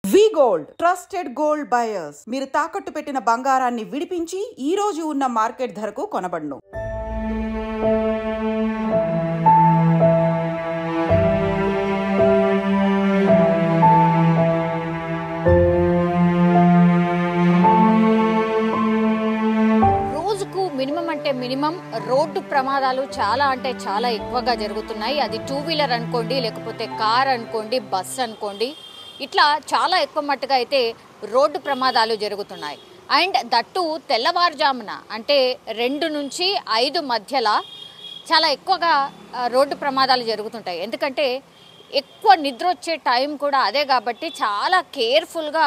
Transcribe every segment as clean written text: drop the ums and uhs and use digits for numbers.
వి gold trusted gold buyers. మీరు తాకట్టు పెట్టిన బంగారాన్ని విడిపించి ఈ రోజు ఉన్న మార్కెట్ ధరకు కొనబడును. రోజుకు మినిమం అంటే మినిమం రోడ్డు ప్రమాదాలు చాలా అంటే చాలా ఎక్కువగా జరుగుతున్నాయి. అది 2 వీలర్ అనుకోండి, లేకపోతే కార్ అనుకోండి, బస్ అనుకోండి, ఇట్లా చాలా ఎక్కువ మట్టుగా అయితే రోడ్డు ప్రమాదాలు జరుగుతున్నాయి. అండ్ దట్టు తెల్లవారుజామున అంటే 2 నుంచి 5 మధ్యలో చాలా ఎక్కువగా రోడ్డు ప్రమాదాలు జరుగుతుంటాయి. ఎందుకంటే ఎక్కువ నిద్ర వచ్చే టైం కూడా అదే కాబట్టి చాలా కేర్ఫుల్గా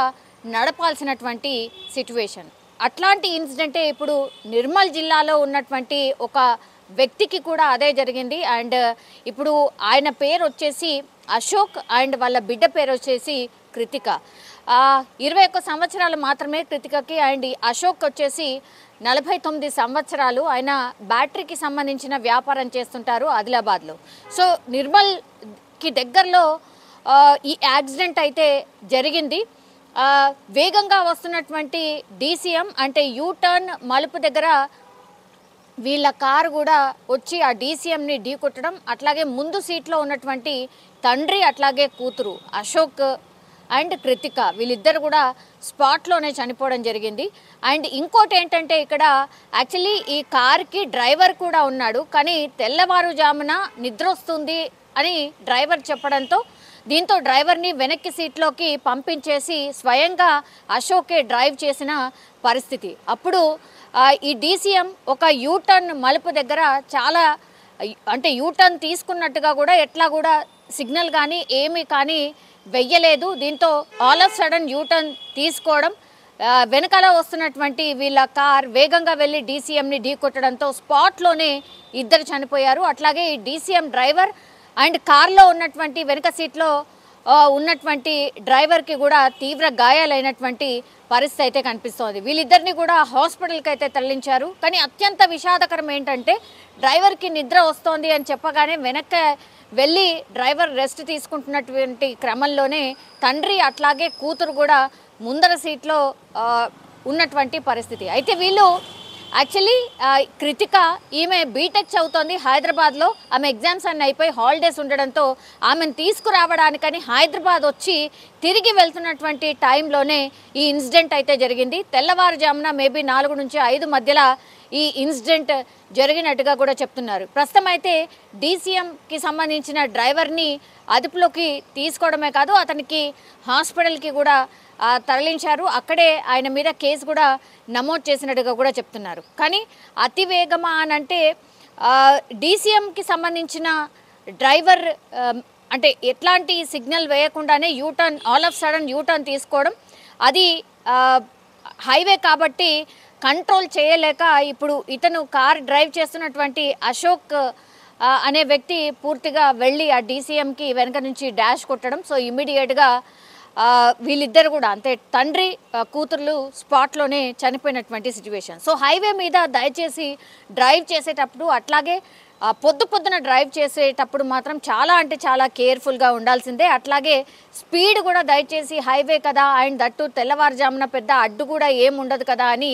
నడపాల్సినటువంటి సిచ్యువేషన్. అట్లాంటి ఇన్సిడెంటే ఇప్పుడు నిర్మల్ జిల్లాలో ఉన్నటువంటి ఒక వ్యక్తికి కూడా అదే జరిగింది. అండ్ ఇప్పుడు ఆయన పేరు వచ్చేసి అశోక్ అండ్ వాళ్ళ బిడ్డ పేరు వచ్చేసి కృతిక. 21 సంవత్సరాలు మాత్రమే కృతికకి. అండ్ అశోక్ వచ్చేసి 49 సంవత్సరాలు. ఆయన బ్యాటరీకి సంబంధించిన వ్యాపారం చేస్తుంటారు ఆదిలాబాద్లో. సో నిర్మల్కి దగ్గరలో ఈ యాక్సిడెంట్ అయితే జరిగింది. వేగంగా వస్తున్నటువంటి DCM అంటే యూటర్న్ మలుపు దగ్గర వీళ్ళ కారు కూడా వచ్చి ఆ DCMని ఢీకొట్టడం, అట్లాగే ముందు సీట్లో ఉన్నటువంటి తండ్రి అట్లాగే కూతురు అశోక్ అండ్ కృతిక వీళ్ళిద్దరు కూడా స్పాట్లోనే చనిపోవడం జరిగింది. అండ్ ఇంకోటి ఏంటంటే ఇక్కడ యాక్చువల్లీ ఈ కార్కి డ్రైవర్ కూడా ఉన్నాడు, కానీ తెల్లవారుజామున నిద్ర వస్తుంది అని డ్రైవర్ చెప్పడంతో దీంతో డ్రైవర్ని వెనక్కి సీట్లోకి పంపించేసి స్వయంగా అశోకే డ్రైవ్ చేసిన పరిస్థితి. అప్పుడు ఈ DCM ఒక యూటర్న్ మలుపు దగ్గర చాలా అంటే యూటర్న్ తీసుకున్నట్టుగా కూడా ఎట్లా కూడా సిగ్నల్ కానీ ఏమీ కానీ వెయ్యలేదు. దీంతో ఆల్ ఆఫ్ సడన్ యూటర్న్ తీసుకోవడం, వెనకాల వస్తున్నటువంటి వీళ్ళ కార్ వేగంగా వెళ్ళి DCMని ఢీకొట్టడంతో స్పాట్లోనే ఇద్దరు చనిపోయారు. అట్లాగే ఈ DCM డ్రైవర్ అండ్ కార్లో ఉన్నటువంటి వెనక సీట్లో ఉన్నటువంటి డ్రైవర్కి కూడా తీవ్ర గాయాలైనటువంటి పరిస్థితి అయితే కనిపిస్తోంది. వీళ్ళిద్దరిని కూడా హాస్పిటల్కి అయితే తరలించారు. కానీ అత్యంత విషాదకరం ఏంటంటే డ్రైవర్కి నిద్ర వస్తోంది అని చెప్పగానే వెనక్కి వెళ్ళి డ్రైవర్ రెస్ట్ తీసుకుంటున్నటువంటి క్రమంలోనే తండ్రి అట్లాగే కూతురు కూడా ముందర సీట్లో ఉన్నటువంటి పరిస్థితి. అయితే వీళ్ళు యాక్చువల్లీ కృతిక ఈమె బీటెక్ చదువుతోంది హైదరాబాద్లో. ఆమె ఎగ్జామ్స్ అన్నీ అయిపోయి హాలిడేస్ ఉండడంతో ఆమెను తీసుకురావడానికని హైదరాబాద్ వచ్చి తిరిగి వెళ్తున్నటువంటి టైంలోనే ఈ ఇన్సిడెంట్ అయితే జరిగింది. తెల్లవారుజామున మేబీ 4 నుంచి 5 మధ్యలో ఈ ఇన్సిడెంట్ జరిగినట్టుగా కూడా చెప్తున్నారు. ప్రస్తుతం అయితే DCMకి సంబంధించిన డ్రైవర్ని అదుపులోకి తీసుకోవడమే కాదు అతనికి హాస్పిటల్కి కూడా తరలించారు. అక్కడే ఆయన మీద కేసు కూడా నమోదు చేసినట్టుగా కూడా చెప్తున్నారు. కానీ అతివేగమా అని అంటే DCMకి సంబంధించిన డ్రైవర్ అంటే ఎట్లాంటి సిగ్నల్ వేయకుండానే U turn all of sudden U turn తీసుకోవడం, అది హైవే కాబట్టి కంట్రోల్ చేయలేక ఇప్పుడు ఇతను కార్ డ్రైవ్ చేస్తున్నటువంటి అశోక్ అనే వ్యక్తి పూర్తిగా వెళ్ళి ఆ DCMకి వెనక నుంచి డాష్ కొట్టడం. సో ఇమ్మీడియట్గా వీళ్ళిద్దరు కూడా అంటే తండ్రి కూతుర్లు స్పాట్లోనే చనిపోయినటువంటి సిచ్యువేషన్. సో హైవే మీద దయచేసి డ్రైవ్ చేసేటప్పుడు అట్లాగే పొద్దున డ్రైవ్ చేసేటప్పుడు మాత్రం చాలా అంటే చాలా కేర్ఫుల్గా ఉండాల్సిందే. అట్లాగే స్పీడ్ కూడా దయచేసి హైవే కదా అండ్ దట్టు తెల్లవారుజామున పెద్ద అడ్డు కూడా ఏముండదు కదా అని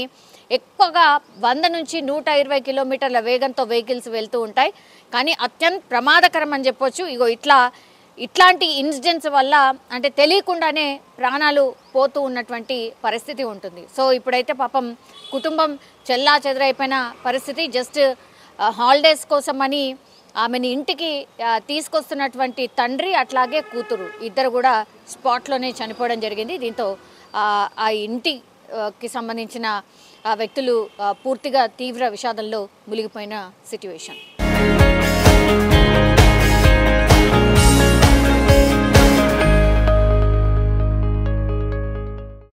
ఎక్కువగా 100 నుంచి 120 కిలోమీటర్ల వేగంతో వెహికల్స్ వెళ్తూ ఉంటాయి. కానీ అత్యంత ప్రమాదకరం అని చెప్పొచ్చు. ఇగో ఇట్లాంటి ఇన్సిడెంట్స్ వల్ల అంటే తెలియకుండానే ప్రాణాలు పోతూ ఉన్నటువంటి పరిస్థితి ఉంటుంది. సో ఇప్పుడైతే పాపం కుటుంబం చెల్లా చెదరైపోయిన పరిస్థితి. జస్ట్ హాలిడేస్ కోసమని ఆమెని ఇంటికి తీసుకొస్తున్నటువంటి తండ్రి అట్లాగే కూతురు ఇద్దరు కూడా స్పాట్లోనే చనిపోవడం జరిగింది. దీంతో ఆ ఇంటికి సంబంధించిన వ్యక్తులు పూర్తిగా తీవ్ర విషాదంలో మునిగిపోయిన సిచ్యువేషన్.